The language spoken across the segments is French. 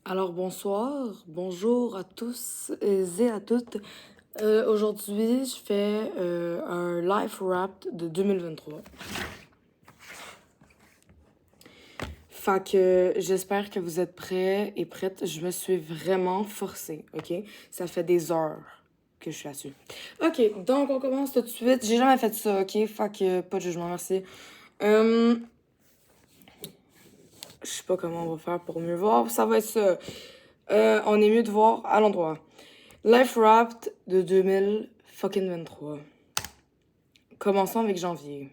Alors bonsoir, bonjour à tous et à toutes. Aujourd'hui, je fais un life wrap de 2023. Fait que j'espère que vous êtes prêts et prêtes. Je me suis vraiment forcée, ok? Ça fait des heures que je suis là-dessus. Ok, donc on commence tout de suite. J'ai jamais fait ça, ok? Fait que pas de jugement, merci. Je sais pas comment on va faire pour mieux voir. Ça va être ça. On est mieux de voir à l'endroit. Life Wrapped de 2023. Commençons avec janvier.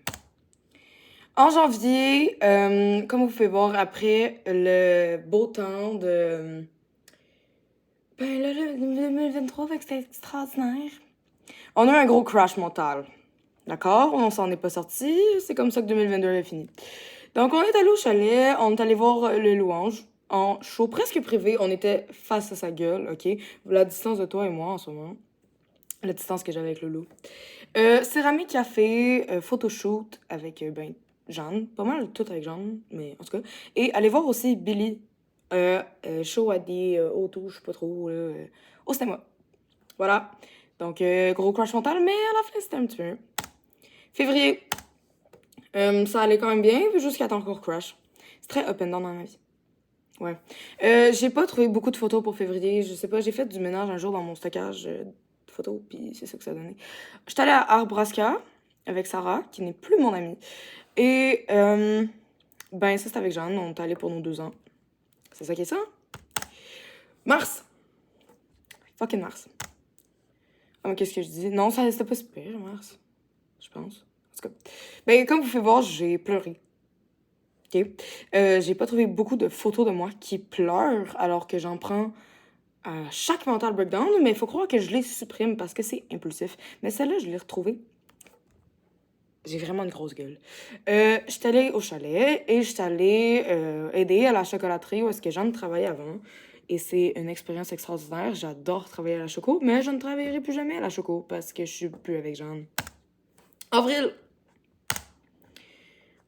En janvier, comme vous pouvez voir, après le beau temps de... Ben là, le 2023, fait que c'était extraordinaire. On a eu un gros crash mental. D'accord? On s'en est pas sorti. C'est comme ça que 2022 est fini. Donc, on est allé au chalet. On est allé voir le Louange en show presque privé. On était face à sa gueule, OK? La distance de toi et moi en ce moment. La distance que j'avais avec Loulou. Céramique Café, photoshoot avec ben, Jeanne. Pas mal tout avec Jeanne, mais en tout cas. Et allez voir aussi Billy. Show à des autos, je sais pas trop, au cinéma. Voilà. Donc, gros crash mental, mais à la fin, c'était un petit peu. Février. Ça allait quand même bien, jusqu'à temps qu'on crash. C'est très up and down dans ma vie. Ouais. J'ai pas trouvé beaucoup de photos pour février. Je sais pas, j'ai fait du ménage un jour dans mon stockage de photos, puis c'est ça que ça a donné. J'étais allée à Arbraska avec Sarah, qui n'est plus mon amie. Et, ben, ça, c'était avec Jeanne. On est allé pour nos 2 ans. C'est ça qui est ça? Mars! Fucking Mars. Ah, mais qu'est-ce que je dis? Non, ça, c'était pas super, Mars. Je pense. En tout cas. Ben, comme vous pouvez voir, j'ai pleuré. OK? J'ai pas trouvé beaucoup de photos de moi qui pleurent alors que j'en prends à chaque mental breakdown, mais il faut croire que je les supprime parce que c'est impulsif. Mais celle-là, je l'ai retrouvée. J'ai vraiment une grosse gueule. J'étais allée au chalet et j'étais allée aider à la chocolaterie où est-ce que Jeanne travaillait avant. Et c'est une expérience extraordinaire. J'adore travailler à la choco, mais je ne travaillerai plus jamais à la choco parce que je suis plus avec Jeanne. Avril.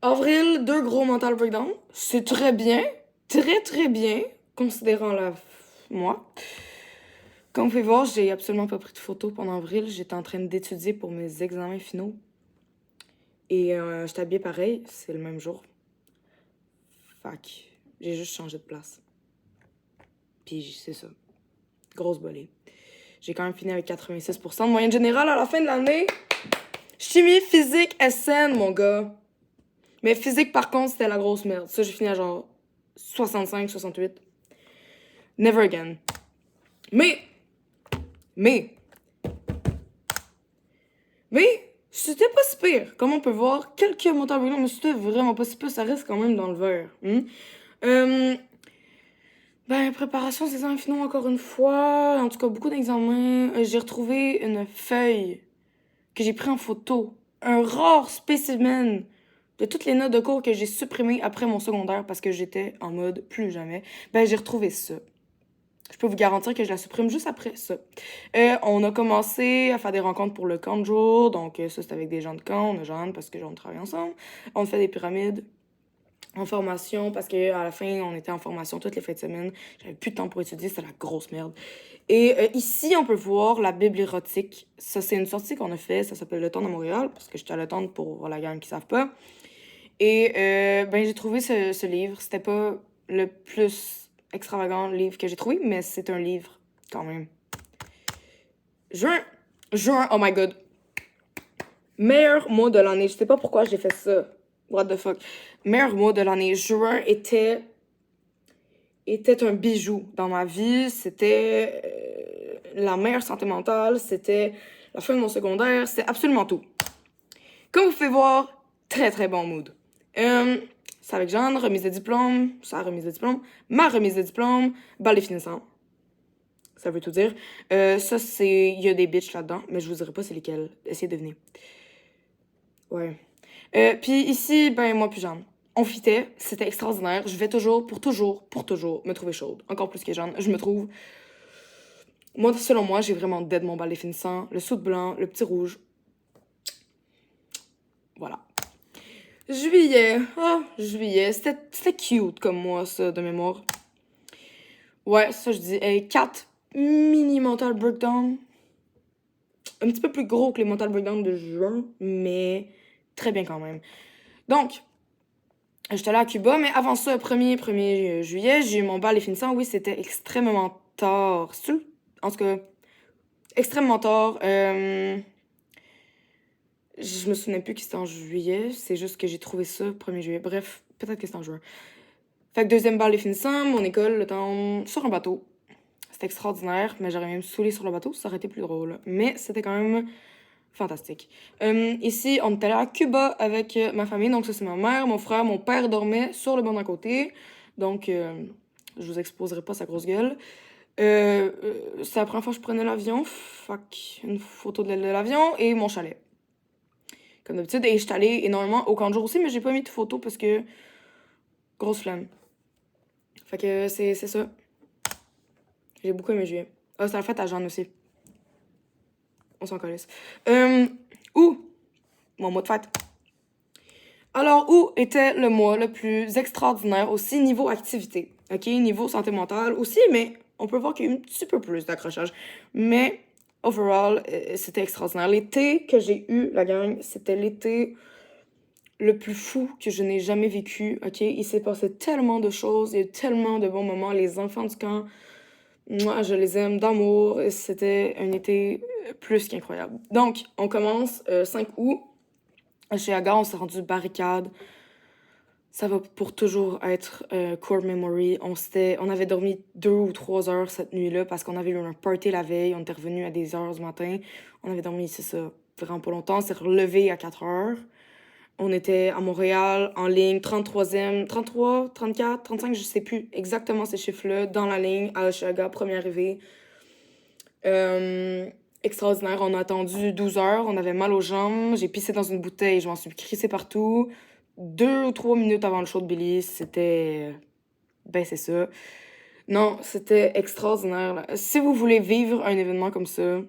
Avril, 2 gros mental breakdown. C'est très bien. Très, très bien, considérant moi. Comme vous pouvez voir, j'ai absolument pas pris de photos pendant avril. J'étais en train d'étudier pour mes examens finaux. Et j'étais habillée pareil, c'est le même jour. Fac, j'ai juste changé de place. Puis c'est ça. Grosse bolée. J'ai quand même fini avec 86% de moyenne générale à la fin de l'année. Chimie, physique, SN, mon gars. Mais physique, par contre, c'était la grosse merde. Ça, j'ai fini à genre 65, 68. Never again. Mais, mais, c'était pas si pire. Comme on peut voir, quelques montants brûlants, mais c'était vraiment pas si pire. Ça reste quand même dans le vert. Ben, préparation des examens finaux, encore une fois. En tout cas, beaucoup d'examens. J'ai retrouvé une feuille que j'ai pris en photo. Un rare spécimen de toutes les notes de cours que j'ai supprimées après mon secondaire parce que j'étais en mode plus jamais. Ben, j'ai retrouvé ça. Je peux vous garantir que je la supprime juste après ça. On a commencé à faire des rencontres pour le camp de jour. Donc, ça, c'est avec des gens de camp. On a Jeanne parce que on travaille ensemble. On fait des pyramides en formation parce que à la fin, on était en formation toutes les fins de semaine. J'avais plus de temps pour étudier. C'était la grosse merde. Et ici, on peut voir la Bible érotique. Ça, c'est une sortie qu'on a fait. Ça s'appelle Le Temps de Montréal parce que j'étais à Le Temps pour la gang qui savent pas. Et ben, j'ai trouvé ce livre. C'était pas le plus extravagant livre que j'ai trouvé, mais c'est un livre quand même. Juin. Juin, oh my god. Meilleur mois de l'année. Je sais pas pourquoi j'ai fait ça. What the fuck. Meilleur mois de l'année. Juin était un bijou dans ma vie. C'était la meilleure santé mentale. C'était la fin de mon secondaire. C'était absolument tout. Comme vous pouvez voir, très très bon mood. C'est avec Jeanne, remise de diplôme, sa remise de diplôme, ma remise de diplôme, bal des finissants. Ça veut tout dire. Ça, c'est... Il y a des bitches là-dedans, mais je vous dirai pas c'est lesquelles. Essayez de deviner. Ouais. Puis ici, ben, moi puis Jeanne. On fitait, c'était extraordinaire. Je vais toujours, pour toujours, me trouver chaude. Encore plus que Jeanne. Je me trouve... Moi, selon moi, j'ai vraiment dead mon bal des finissants. Le soude blanc, le petit rouge. Voilà. Juillet. Ah, juillet. C'était cute comme moi, ça, de mémoire. Ouais, ça, je dis. 4 mini mental breakdown. Un petit peu plus gros que les mental breakdown de juin, mais très bien quand même. Donc, j'étais là à Cuba, mais avant ça, 1er juillet, j'ai eu mon bal et finissant. Oui, c'était extrêmement tard. En tout cas, extrêmement tard. Je me souviens plus que c'était en juillet. C'est juste que j'ai trouvé ça 1er juillet. Bref, peut-être que c'était en juin. Fait que deuxième bal et finissant, mon école, le temps sur un bateau. C'était extraordinaire, mais j'aurais même saoulé sur le bateau, ça aurait été plus drôle. Mais c'était quand même fantastique. Ici, on est allé à Cuba avec ma famille. Donc ça, c'est ma mère, mon frère, mon père dormait sur le banc d'à côté. Donc, je vous exposerai pas sa grosse gueule. C'est la première fois que je prenais l'avion. Fuck, une photo de l'avion et mon chalet. Comme d'habitude. Et je suis allée énormément au camp de jour aussi, mais j'ai pas mis de photo parce que... Grosse flemme. Fait que c'est ça. J'ai beaucoup aimé juillet. Ah, c'est la fête à Jeanne aussi. On s'en calisse. Où? Mon mois de fête. Alors, où était le mois le plus extraordinaire, aussi niveau activité? OK, niveau santé mentale aussi, mais on peut voir qu'il y a eu un petit peu plus d'accrochage. Mais, overall, c'était extraordinaire. L'été que j'ai eu, la gang, c'était l'été le plus fou que je n'ai jamais vécu, OK? Il s'est passé tellement de choses, il y a eu tellement de bons moments. Les enfants du camp, moi, je les aime d'amour. C'était un été plus qu'incroyable. Donc, on commence 5 août. Chez Aga, on s'est rendu barricade. Ça va pour toujours être core memory. On avait dormi 2 ou 3 heures cette nuit-là parce qu'on avait eu un party la veille. On était revenu à des heures du matin. On avait dormi, c'est ça, vraiment pas longtemps. On s'est relevé à 4 heures. On était à Montréal, en ligne, 33e, 33, 34, 35, je sais plus exactement ces chiffres-là, dans la ligne, à Oshaga, première arrivée. Extraordinaire, on a attendu 12 heures, on avait mal aux jambes, j'ai pissé dans une bouteille, je m'en suis crissée partout. 2 ou 3 minutes avant le show de Billy, c'était... Ben, c'est ça. Non, c'était extraordinaire, là. Si vous voulez vivre un événement comme ça,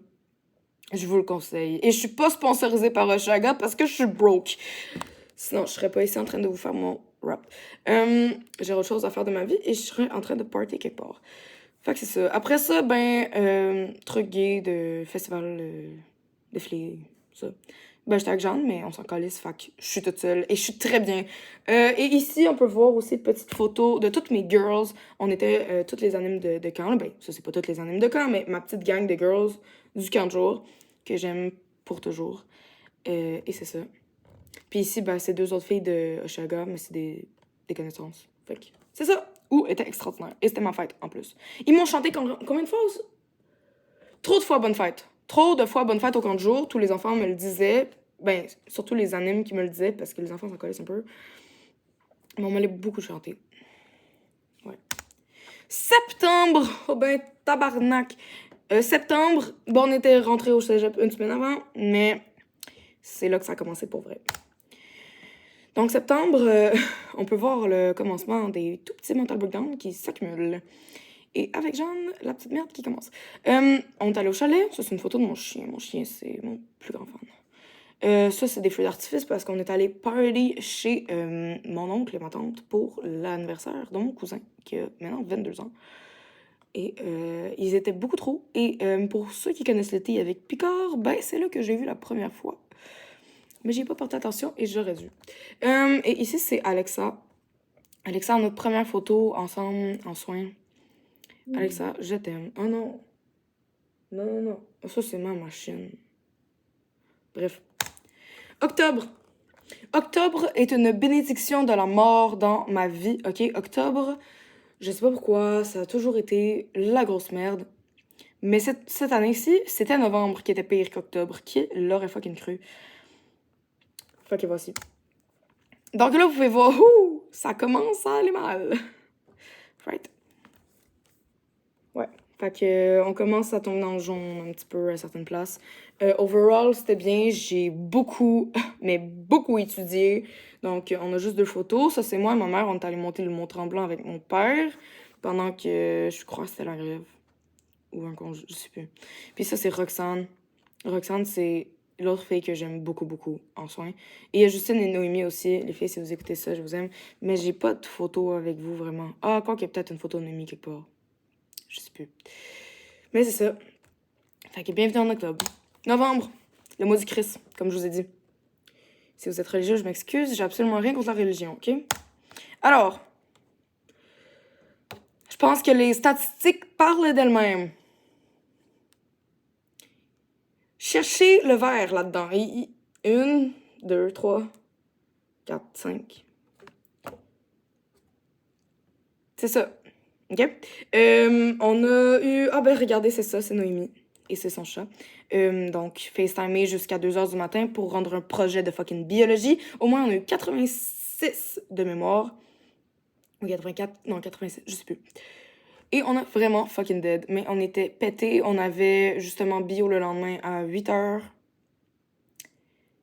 je vous le conseille. Et je suis pas sponsorisée par Oshaga parce que je suis broke. Sinon, je serais pas ici en train de vous faire mon rap. J'ai autre chose à faire de ma vie et je serais en train de party quelque part. Fait que c'est ça. Après ça, truc gay de festival défilé, ça. Ben, j'étais avec Jeanne, mais on s'en calisse, fait que je suis toute seule et je suis très bien. Et ici, on peut voir aussi une petite photo de toutes mes girls. On était toutes les animes de camp. Là. Ben, ça, c'est pas toutes les animes de camp, mais ma petite gang de girls du camp de jour que j'aime pour toujours. Et c'est ça. Puis ici, ben, c'est 2 autres filles de Oshaga, mais c'est des connaissances. Fait que c'est ça. Ou était extraordinaire. Et c'était ma fête, en plus. Ils m'ont chanté combien de fois aussi? Trop de fois bonne fête. Trop de fois bonne fête au camp de jour. Tous les enfants me le disaient. Ben, surtout les animes qui me le disaient, parce que les enfants s'en connaissent un peu. Mais on m'allait beaucoup chanter. Ouais. Septembre! Oh ben, tabarnak! Septembre, bon, on était rentrés au cégep une semaine avant, mais c'est là que ça a commencé pour vrai. Donc, septembre, on peut voir le commencement des tout petits mental breakdowns qui s'accumulent. Et avec Jeanne, la petite merde qui commence. On est allé au chalet. Ça, c'est une photo de mon chien. Mon chien, c'est mon plus grand fan. Ça, c'est des feux d'artifice parce qu'on est allé party chez mon oncle et ma tante pour l'anniversaire de mon cousin qui a maintenant 22 ans. Et ils étaient beaucoup trop. Et pour ceux qui connaissent le thé avec Picard, ben, c'est là que j'ai vu la première fois. Mais j'ai pas porté attention et j'aurais dû. Et ici, c'est Alexa. Alexa, notre première photo ensemble, en soins. Alexa, je t'aime. Oh non. Non, non, non. Ça, c'est ma machine. Bref. Octobre. Octobre est une bénédiction de la mort dans ma vie, ok? Octobre, je sais pas pourquoi, ça a toujours été la grosse merde. Mais cette année-ci, c'était novembre qui était pire qu'octobre. Qui l'aurait fucking cru? Fait que voici. Donc là, vous pouvez voir, ça commence à aller mal. Right? Ouais. Fait que on commence à tomber dans le jaune un petit peu à certaines places. Overall, c'était bien. J'ai beaucoup, mais beaucoup étudié. Donc, on a juste 2 photos. Ça, c'est moi et ma mère. On est allé monter le Mont-Tremblant avec mon père pendant que je crois que c'était la grève. Ou un congé, je sais plus. Puis ça, c'est Roxane. Roxane, c'est l'autre fille que j'aime beaucoup, beaucoup en soins. Et il y a Justine et Noémie aussi. Les filles, si vous écoutez ça, je vous aime. Mais j'ai pas de photo avec vous, vraiment. Ah, quoi qu'il y a peut-être une photo de Noémie quelque part. Je sais plus. Mais c'est ça. Fait que bienvenue en octobre. Novembre, le mois du Christ, comme je vous ai dit. Si vous êtes religieux, je m'excuse, j'ai absolument rien contre la religion, OK? Alors, je pense que les statistiques parlent d'elles-mêmes. Cherchez le vert là-dedans. 1, 2, 3, 4, 5. C'est ça. OK? On a eu... Ah ben regardez, c'est ça, c'est Noémie. Et c'est son chat. Donc, FaceTimer jusqu'à 2h du matin pour rendre un projet de fucking biologie. Au moins, on a eu 86 de mémoire. Ou 84, non, 86, je sais plus. Et on a vraiment fucking dead. Mais on était pétés. On avait justement bio le lendemain à 8h.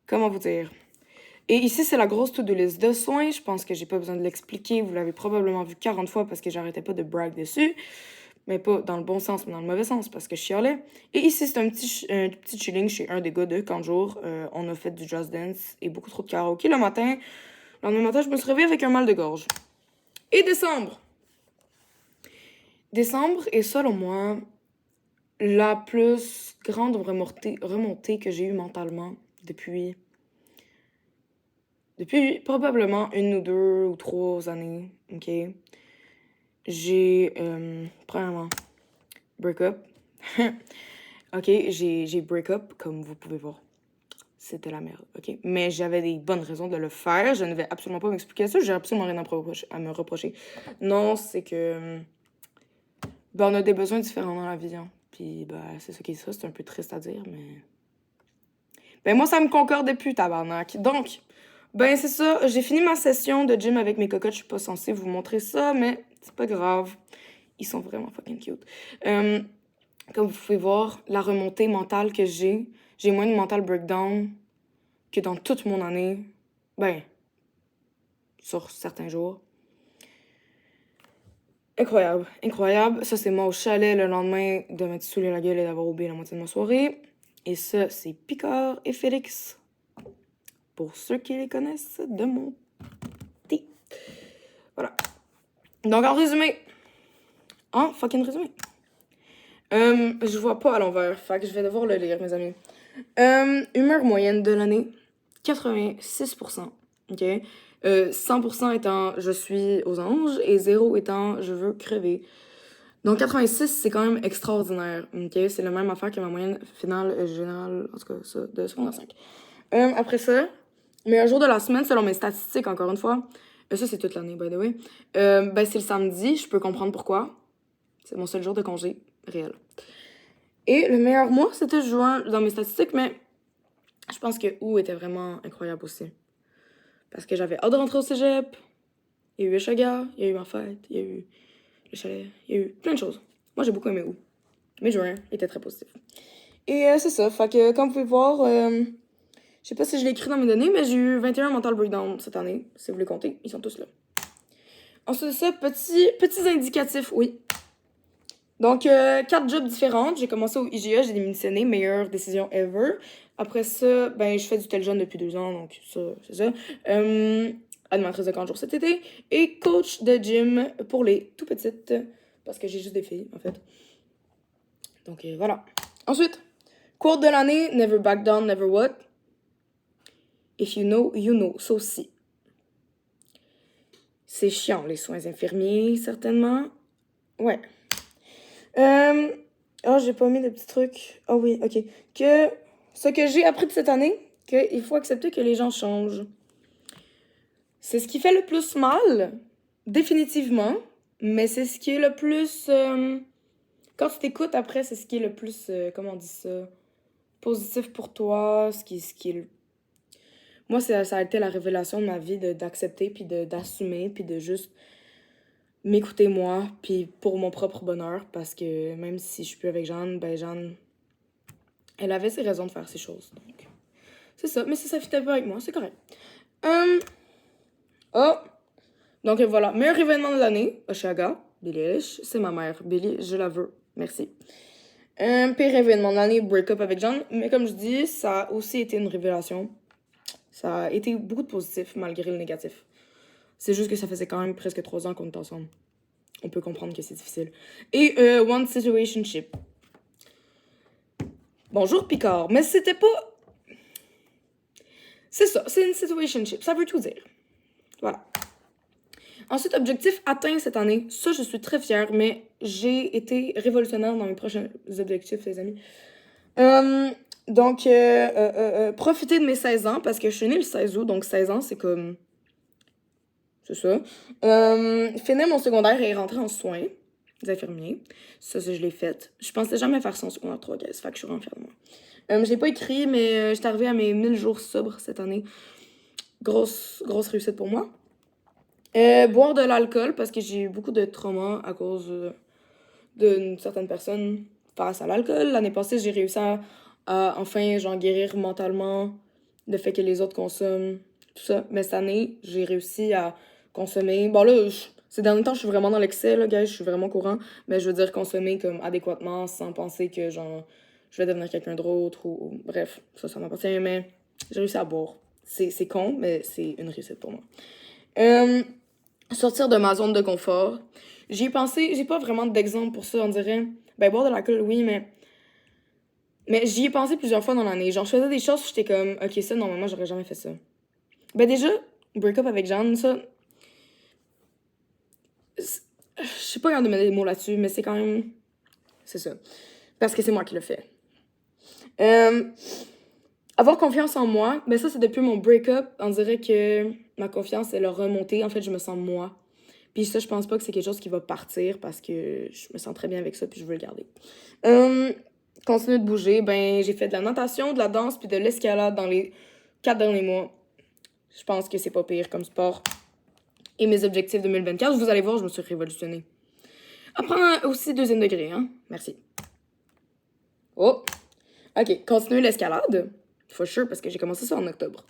Comment vous dire? Et ici, c'est la grosse to-do list de soins. Je pense que j'ai pas besoin de l'expliquer. Vous l'avez probablement vu 40 fois parce que j'arrêtais pas de brag dessus. Mais pas dans le bon sens, mais dans le mauvais sens parce que je chialais. Et ici, c'est un petit chilling chez un des gars de 40 jours. On a fait du Just Dance et beaucoup trop de karaoké le matin. Le lendemain matin, je me suis réveillée avec un mal de gorge. Et décembre. Décembre est, selon moi, la plus grande remontée que j'ai eue mentalement depuis probablement 1 ou 2 ou 3 années, OK? J'ai, premièrement, break-up. OK, j'ai break-up, comme vous pouvez voir. C'était la merde, OK? Mais j'avais des bonnes raisons de le faire. Je ne vais absolument pas m'expliquer ça. J'ai absolument rien à me reprocher. Non, c'est que... Ben, on a des besoins différents dans la vie, hein. Puis, ben, c'est ça qui est ça. C'est un peu triste à dire, mais... Ben, moi, ça me concorde plus, tabarnak. Donc, ben, c'est ça. J'ai fini ma session de gym avec mes cocottes. Je suis pas censée vous montrer ça, mais c'est pas grave. Ils sont vraiment fucking cute. Comme vous pouvez voir, la remontée mentale que j'ai moins de mental breakdown que dans toute mon année. Ben, sur certains jours. Incroyable, incroyable. Ça, c'est moi au chalet le lendemain de m'être saoulé la gueule et d'avoir oublié la moitié de ma soirée. Et ça, c'est Picard et Félix. Pour ceux qui les connaissent, de mon thé. Voilà. Donc, en résumé. En fucking résumé. Je vois pas à l'envers. Fait que je vais devoir le lire, mes amis. Humeur moyenne de l'année, 86%. OK? 100% étant je suis aux anges et 0 étant je veux crever. Donc 86, c'est quand même extraordinaire. OK? C'est la même affaire que ma moyenne finale générale, en tout cas, ça, de secondaire 5. Après ça, meilleur jour de la semaine selon mes statistiques, encore une fois. Ça, c'est toute l'année, by the way. Ben, c'est le samedi, je peux comprendre pourquoi. C'est mon seul jour de congé réel. Et le meilleur mois, c'était juin dans mes statistiques, mais je pense que août était vraiment incroyable aussi. Parce que j'avais hâte de rentrer au cégep. Il y a eu Echaga, il y a eu ma fête, il y a eu le chalet, il y a eu plein de choses. Moi, j'ai beaucoup aimé août. Mais juin était très positif. Et c'est ça. Fait que, comme vous pouvez voir, je sais pas si je l'ai écrit dans mes données, mais j'ai eu 21 mental breakdown cette année. Si vous les comptez, ils sont tous là. Ensuite de ça, petits indicatifs, oui. Donc, 4 jobs différentes. J'ai commencé au IGA, j'ai démissionné, meilleure décision ever. Après ça, ben, je fais du tel jeune depuis 2 ans, donc ça, c'est ça. Animatrice de 40 jours cet été. Et coach de gym pour les tout petites, parce que j'ai juste des filles, en fait. Donc, voilà. Ensuite, quote de l'année, never back down, never what. If you know, you know. Ça aussi. C'est chiant, les soins infirmiers, certainement. Ouais. Oh, j'ai pas mis de petits trucs. Ah oui, ok. Que ce que j'ai appris de cette année, qu'il faut accepter que les gens changent. C'est ce qui fait le plus mal, définitivement, mais c'est ce qui est le plus... quand tu t'écoutes après, c'est ce qui est le plus, comment on dit ça, positif pour toi, ce qui est le... Moi, ça a été la révélation de ma vie d'accepter, puis d'assumer, puis de juste m'écouter moi, puis pour mon propre bonheur, parce que même si je suis plus avec Jeanne, ben Jeanne, elle avait ses raisons de faire ces choses, donc c'est ça, mais si ça fitait pas avec moi, c'est correct. Oh! Donc voilà, meilleur événement de l'année, Oshaga, Billie Eilish, c'est ma mère, Billie, je la veux, merci. Pire événement de l'année, break-up avec Jeanne, mais comme je dis, ça a aussi été une révélation. Ça a été beaucoup de positif, malgré le négatif. C'est juste que ça faisait quand même presque 3 ans qu'on était ensemble. on peut comprendre que c'est difficile. Et One Situationship. Bonjour Picard, mais c'était pas... C'est ça, c'est une situationship, ça veut tout dire. Voilà. Ensuite, objectif atteint cette année. Ça, je suis très fière, mais j'ai été révolutionnaire dans mes prochains objectifs, les amis. Donc, profiter de mes 16 ans, parce que je suis née le 16 août, donc 16 ans, c'est comme... C'est ça. Finir mon secondaire et rentrer en soins des infirmiers. Ça, je l'ai fait. Je pensais jamais faire ça en secondaire 3, guys. Fait que je suis vraiment fière de moi. J'ai pas écrit, mais j'étais arrivée à mes 1000 jours sobres cette année. Grosse réussite pour moi. Boire de l'alcool, parce que j'ai eu beaucoup de traumas à cause d'une certaine personne face à l'alcool. L'année passée, j'ai réussi à enfin, genre, guérir mentalement le fait que les autres consomment, tout ça. Mais cette année, j'ai réussi à consommer... Bon, là, ces derniers temps, je suis vraiment dans l'excès, là, guys. Je suis vraiment courant. Mais je veux dire consommer comme adéquatement, sans penser que, genre, je vais devenir quelqu'un d'autre ou... Bref, ça m'appartient. Mais j'ai réussi à boire. C'est con, mais c'est une réussite pour moi. Sortir de ma zone de confort. J'y ai pensé, j'ai pas vraiment d'exemple pour ça, on dirait. Ben, boire de l'alcool, oui, mais j'y ai pensé plusieurs fois dans l'année. Genre, je faisais des choses, j'étais comme, ok, ça, normalement, j'aurais jamais fait ça. Ben, déjà, break-up avec Jeanne, ça. Je sais pas quand de mettre des mots là-dessus, mais c'est quand même. C'est ça. Parce que c'est moi qui le fais. Avoir confiance en moi, ben ça, c'est depuis mon break-up. On dirait que ma confiance, elle a remonté. En fait, je me sens moi. Puis ça, je pense pas que c'est quelque chose qui va partir parce que je me sens très bien avec ça puis je veux le garder. Continuer de bouger, ben j'ai fait de la natation, de la danse puis de l'escalade dans les 4 derniers mois. Je pense que c'est pas pire comme sport. Et mes objectifs 2024, vous allez voir, je me suis révolutionnée. Apprends aussi 2e degré, hein. Merci. Oh! Ok, continuer l'escalade. For sure, parce que j'ai commencé ça en octobre.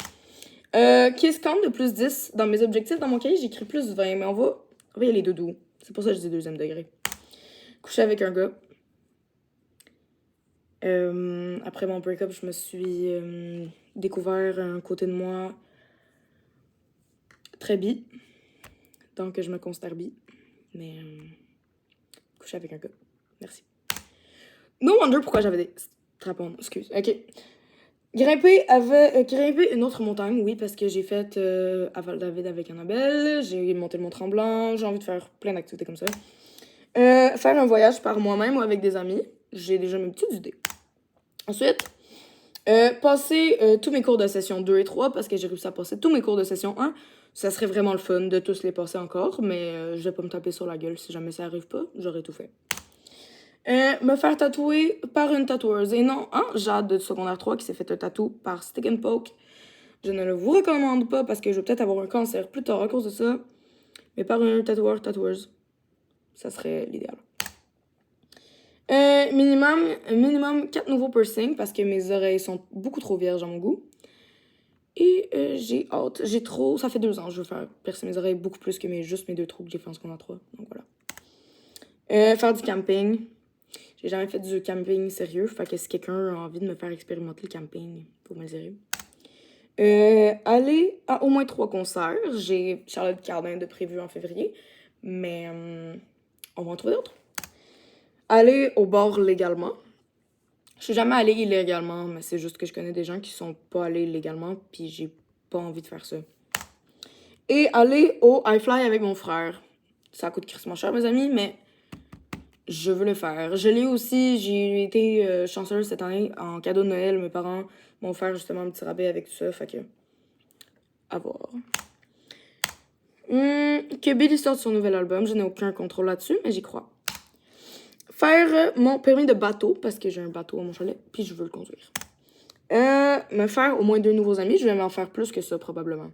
Kiss count de plus 10. Dans mes objectifs, dans mon cahier, j'écris plus 20, mais on va y aller doudou. C'est pour ça que je dis 2e degré. Coucher avec un gars. Après mon break-up, je me suis découvert un côté de moi très bi. Donc, je me considère bi. Mais coucher avec un gars. Merci. No wonder pourquoi j'avais des strapons. Excuse. Ok. Grimper une autre montagne, oui, parce que j'ai fait Val-David avec Annabelle, j'ai monté le Mont-Tremblant, j'ai envie de faire plein d'activités comme ça. Faire un voyage par moi-même ou avec des amis, j'ai déjà mes petites idées. Ensuite, passer tous mes cours de session 2 et 3, parce que j'ai réussi à passer tous mes cours de session 1. Ça serait vraiment le fun de tous les passer encore, mais je vais pas me taper sur la gueule si jamais ça arrive pas, j'aurais tout fait. Me faire tatouer par une tatoueuse. Et non, Jade de secondaire 3 qui s'est fait un tatou par Stick and Poke. Je ne le vous recommande pas parce que je vais peut-être avoir un cancer plus tard à cause de ça. Mais par un tatoueuse. Ça serait l'idéal. Minimum 4 nouveaux piercings parce que mes oreilles sont beaucoup trop vierges à mon goût. Et j'ai hâte. Ça fait 2 ans que je veux faire percer mes oreilles beaucoup plus que juste mes 2 trous que j'ai fait en secondaire 3. Donc voilà. Faire du camping. J'ai jamais fait du camping sérieux, fait que si quelqu'un a envie de me faire expérimenter le camping, pour me dire. Aller à au moins 3 concerts. J'ai Charlotte Cardin de prévu en février, mais on va en trouver d'autres. Aller au bar légalement. Je suis jamais allée illégalement, mais c'est juste que je connais des gens qui sont pas allés légalement, puis j'ai pas envie de faire ça. Et aller au High Fly avec mon frère. Ça coûte crissement cher, mes amis, mais je veux le faire. Je l'ai aussi, j'ai été chanceuse cette année en cadeau de Noël. Mes parents m'ont offert justement un petit rabais avec tout ça, fait que... à voir. Que Billy sorte son nouvel album, je n'ai aucun contrôle là-dessus, mais j'y crois. Faire mon permis de bateau, parce que j'ai un bateau à mon chalet, puis je veux le conduire. Me faire au moins 2 nouveaux amis, je vais m'en faire plus que ça probablement.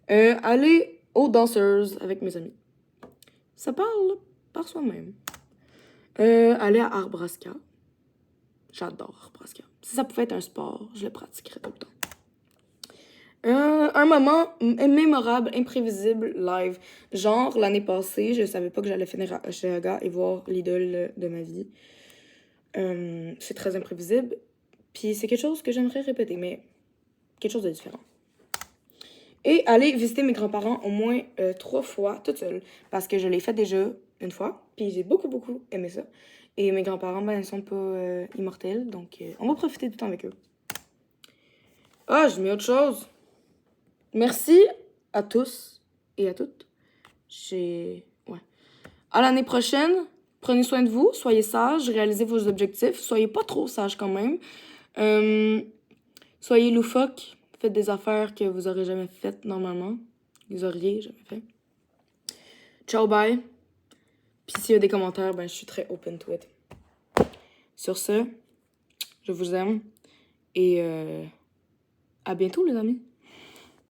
Aller aux danseuses avec mes amis. Ça parle par soi-même. Aller à Arbrasca. J'adore Arbrasca. Si ça pouvait être un sport, je le pratiquerais tout le temps. Un moment mémorable, imprévisible, live. Genre, l'année passée, je savais pas que j'allais finir à Oshéaga et voir l'idole de ma vie. C'est très imprévisible. Puis c'est quelque chose que j'aimerais répéter, mais quelque chose de différent. Et aller visiter mes grands-parents au moins 3 fois toute seule. Parce que je l'ai fait déjà une fois, puis j'ai beaucoup aimé ça. Et mes grands-parents, ben, ils sont pas immortels, donc on va profiter du temps avec eux. Ah, j'ai mis autre chose. Merci à tous et à toutes. Ouais. À l'année prochaine, prenez soin de vous, soyez sages, réalisez vos objectifs, soyez pas trop sages quand même. Soyez loufoques, faites des affaires que vous aurez jamais faites normalement. Vous auriez jamais fait. Ciao, bye. Puis s'il y a des commentaires, ben je suis très open to it. Sur ce, je vous aime et à bientôt les amis.